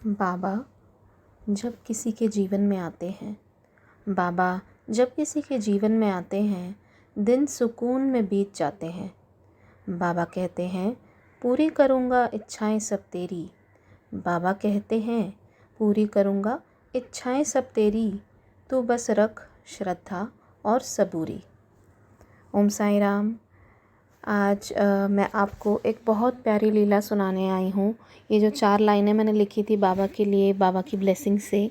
बाबा जब किसी के जीवन में आते हैं बाबा जब किसी के जीवन में आते हैं दिन सुकून में बीत जाते हैं। बाबा कहते हैं पूरी करूँगा इच्छाएं सब तेरी। बाबा कहते हैं पूरी करूँगा इच्छाएं सब तेरी, तू बस रख श्रद्धा और सबूरी। ओम साई राम। आज मैं आपको एक बहुत प्यारी लीला सुनाने आई हूँ। ये जो 4 लाइनें मैंने लिखी थी बाबा के लिए, बाबा की ब्लेसिंग से,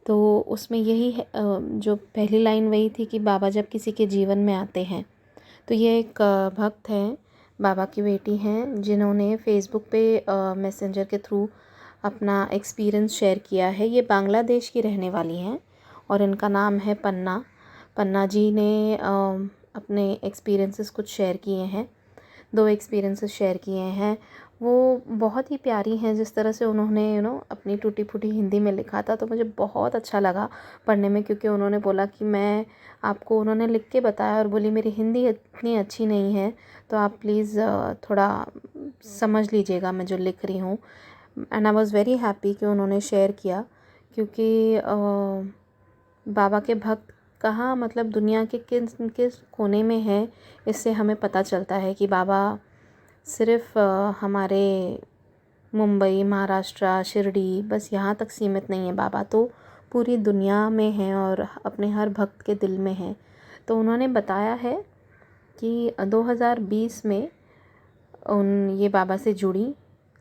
तो उसमें यही है। जो पहली लाइन वही थी कि बाबा जब किसी के जीवन में आते हैं। तो ये एक भक्त हैं, बाबा की बेटी हैं, जिन्होंने फेसबुक पे मैसेंजर के थ्रू अपना एक्सपीरियंस शेयर किया है। ये बांग्लादेश की रहने वाली हैं और इनका नाम है पन्ना। पन्ना जी ने अपने एक्सपीरियंसेस कुछ शेयर किए हैं, 2 एक्सपीरियंसेस शेयर किए हैं। वो बहुत ही प्यारी हैं जिस तरह से उन्होंने अपनी टूटी फूटी हिंदी में लिखा था, तो मुझे बहुत अच्छा लगा पढ़ने में, क्योंकि उन्होंने बोला कि मैं आपको, उन्होंने लिख के बताया और बोली मेरी हिंदी इतनी अच्छी नहीं है तो आप प्लीज़ थोड़ा समझ लीजिएगा मैं जो लिख रही हूँ। And I was very happy कि उन्होंने शेयर किया, क्योंकि बाबा के भक्त कहाँ, मतलब दुनिया के किस किस कोने में है, इससे हमें पता चलता है कि बाबा सिर्फ हमारे मुंबई, महाराष्ट्र, शिरडी बस यहाँ तक सीमित नहीं है। बाबा तो पूरी दुनिया में है और अपने हर भक्त के दिल में है। तो उन्होंने बताया है कि 2020 में ये बाबा से जुड़ी।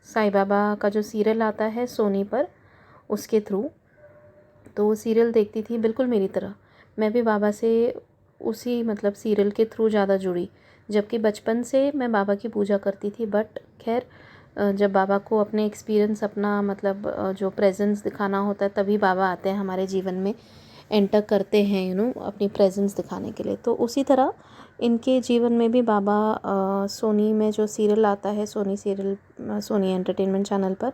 साईं बाबा का जो सीरियल आता है सोनी पर, उसके थ्रू, तो वो सीरियल देखती थी बिल्कुल मेरी तरह। मैं भी बाबा से उसी सीरियल के थ्रू ज़्यादा जुड़ी, जबकि बचपन से मैं बाबा की पूजा करती थी। बट खैर, जब बाबा को अपने एक्सपीरियंस, अपना जो प्रेजेंस दिखाना होता है, तभी बाबा आते हैं हमारे जीवन में, एंटर करते हैं अपनी प्रेजेंस दिखाने के लिए। तो उसी तरह इनके जीवन में भी बाबा सोनी में जो सीरियल आता है, सोनी एंटरटेनमेंट चैनल पर,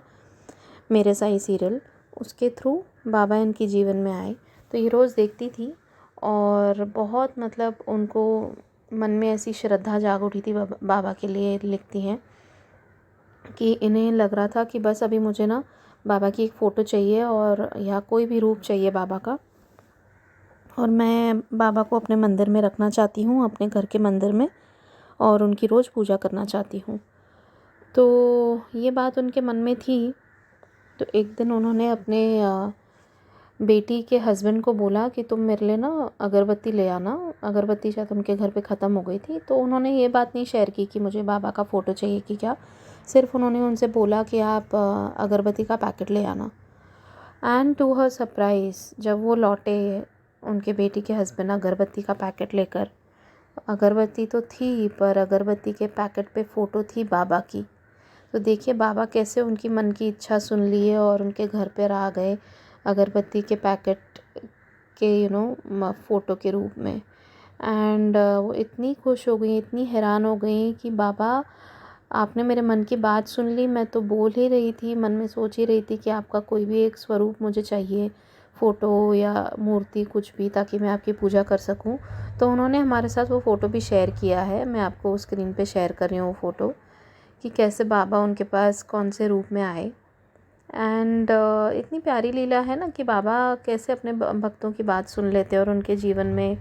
मेरे साई सीरियल, उसके थ्रू बाबा इनके जीवन में आए। तो ये रोज़ देखती थी और बहुत उनको मन में ऐसी श्रद्धा जाग उठी थी बाबा के लिए। लिखती हैं कि इन्हें लग रहा था कि बस अभी मुझे बाबा की एक फ़ोटो चाहिए और या कोई भी रूप चाहिए बाबा का, और मैं बाबा को अपने मंदिर में रखना चाहती हूँ, अपने घर के मंदिर में, और उनकी रोज़ पूजा करना चाहती हूँ। तो ये बात उनके मन में थी। तो एक दिन उन्होंने अपने बेटी के हस्बैंड को बोला कि तुम मेरे लिए अगरबत्ती ले आना। अगरबत्ती शायद उनके घर पे ख़त्म हो गई थी। तो उन्होंने ये बात नहीं शेयर की कि मुझे बाबा का फ़ोटो चाहिए कि क्या, सिर्फ उन्होंने उनसे बोला कि आप अगरबत्ती का पैकेट ले आना। एंड टू हर सरप्राइज़, जब वो लौटे, उनके बेटी के हस्बैंड अगरबत्ती का पैकेट लेकर, अगरबत्ती तो थी पर अगरबत्ती के पैकेट पे फ़ोटो थी बाबा की। तो देखिए बाबा कैसे उनकी मन की इच्छा सुन लिए और उनके घर पर आ गए अगरबत्ती के पैकेट के फ़ोटो के रूप में। एंड वो इतनी खुश हो गई, इतनी हैरान हो गई कि बाबा आपने मेरे मन की बात सुन ली। मैं तो बोल ही रही थी, मन में सोच ही रही थी कि आपका कोई भी एक स्वरूप मुझे चाहिए, फ़ोटो या मूर्ति, कुछ भी, ताकि मैं आपकी पूजा कर सकूं। तो उन्होंने हमारे साथ वो फ़ोटो भी शेयर किया है। मैं आपको स्क्रीन पे शेयर कर रही हूँ वो फ़ोटो, कि कैसे बाबा उनके पास कौन से रूप में आए। एंड इतनी प्यारी लीला है कि बाबा कैसे अपने भक्तों की बात सुन लेते हैं और उनके जीवन में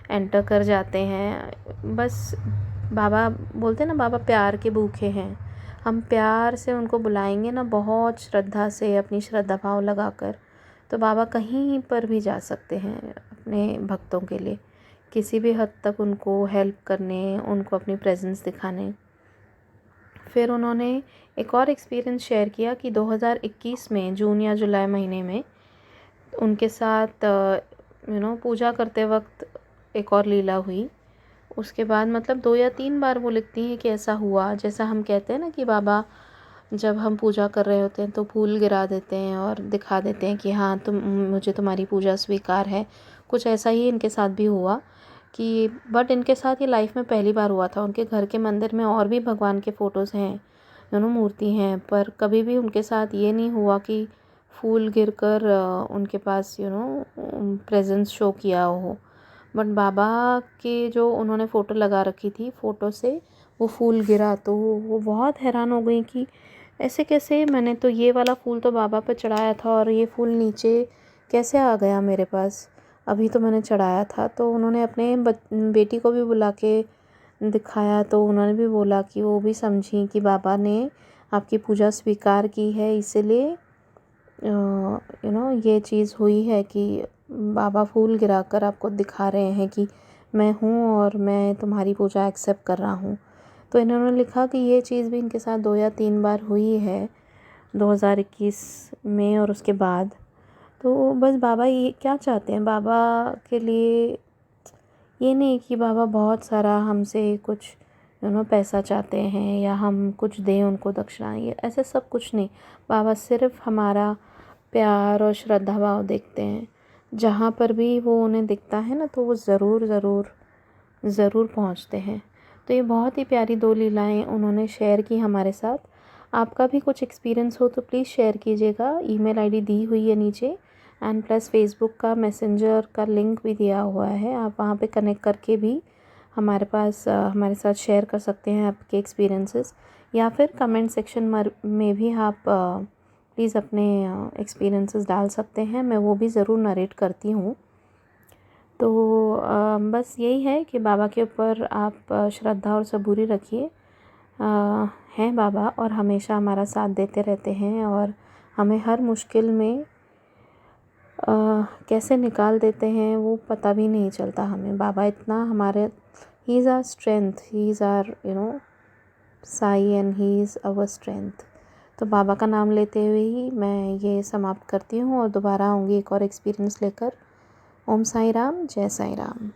एंटर कर जाते हैं। बस बाबा बोलते हैं बाबा प्यार के भूखे हैं। हम प्यार से उनको बुलाएंगे बहुत श्रद्धा से, अपनी श्रद्धा भाव लगाकर, तो बाबा कहीं पर भी जा सकते हैं अपने भक्तों के लिए, किसी भी हद तक उनको हेल्प करने, उनको अपनी प्रेजेंस दिखाने। फिर उन्होंने एक और एक्सपीरियंस शेयर किया कि 2021 में जून या जुलाई महीने में उनके साथ पूजा करते वक्त एक और लीला हुई। उसके बाद 2 या 3 बार वो लिखती हैं कि ऐसा हुआ, जैसा हम कहते हैं कि बाबा जब हम पूजा कर रहे होते हैं तो फूल गिरा देते हैं और दिखा देते हैं कि हाँ मुझे तुम्हारी पूजा स्वीकार है। कुछ ऐसा ही इनके साथ भी हुआ कि, बट इनके साथ ये लाइफ में पहली बार हुआ था। उनके घर के मंदिर में और भी भगवान के फ़ोटोज़ हैं, मूर्ति हैं, पर कभी भी उनके साथ ये नहीं हुआ कि फूल गिरकर उनके पास प्रेजेंस शो किया हो। बट बाबा के जो उन्होंने फ़ोटो लगा रखी थी, फ़ोटो से वो फूल गिरा, तो वो बहुत हैरान हो गई कि ऐसे कैसे, मैंने तो ये वाला फूल तो बाबा पे चढ़ाया था और ये फूल नीचे कैसे आ गया मेरे पास, अभी तो मैंने चढ़ाया था। तो उन्होंने अपने बेटी को भी बुला के दिखाया, तो उन्होंने भी बोला कि वो भी समझी कि बाबा ने आपकी पूजा स्वीकार की है, इसीलिए ये चीज़ हुई है कि बाबा फूल गिराकर आपको दिखा रहे हैं कि मैं हूँ और मैं तुम्हारी पूजा एक्सेप्ट कर रहा हूँ। तो इन्होंने लिखा कि ये चीज़ भी इनके साथ 2 या 3 बार हुई है 2021 में और उसके बाद। तो बस बाबा ये क्या चाहते हैं, बाबा के लिए ये नहीं कि बाबा बहुत सारा हमसे कुछ पैसा चाहते हैं या हम कुछ दें उनको दक्षिणा, ये ऐसे सब कुछ नहीं। बाबा सिर्फ हमारा प्यार और श्रद्धा भाव देखते हैं। जहाँ पर भी वो उन्हें दिखता है ना, तो वो ज़रूर ज़रूर ज़रूर पहुँचते हैं। तो ये बहुत ही प्यारी 2 लीलाएँ उन्होंने शेयर की हमारे साथ। आपका भी कुछ एक्सपीरियंस हो तो प्लीज़ शेयर कीजिएगा। ईमेल आईडी दी हुई है नीचे, एंड प्लस फेसबुक का मैसेंजर का लिंक भी दिया हुआ है। आप वहाँ पे कनेक्ट करके भी हमारे साथ शेयर कर सकते हैं आपके एक्सपीरियंसेस, या फिर कमेंट सेक्शन में भी आप प्लीज़ अपने एक्सपीरियंसेस डाल सकते हैं। मैं वो भी ज़रूर नरेट करती हूँ। तो बस यही है कि बाबा के ऊपर आप श्रद्धा और सबूरी रखिए। हैं बाबा और हमेशा हमारा साथ देते रहते हैं और हमें हर मुश्किल में कैसे निकाल देते हैं वो पता भी नहीं चलता हमें। बाबा इतना हमारे, he is our strength, he is our Sai and he is our strength. तो बाबा का नाम लेते हुए ही मैं ये समाप्त करती हूँ और दोबारा आऊँगी एक और एक्सपीरियंस लेकर। ओम साई राम, जय साई राम।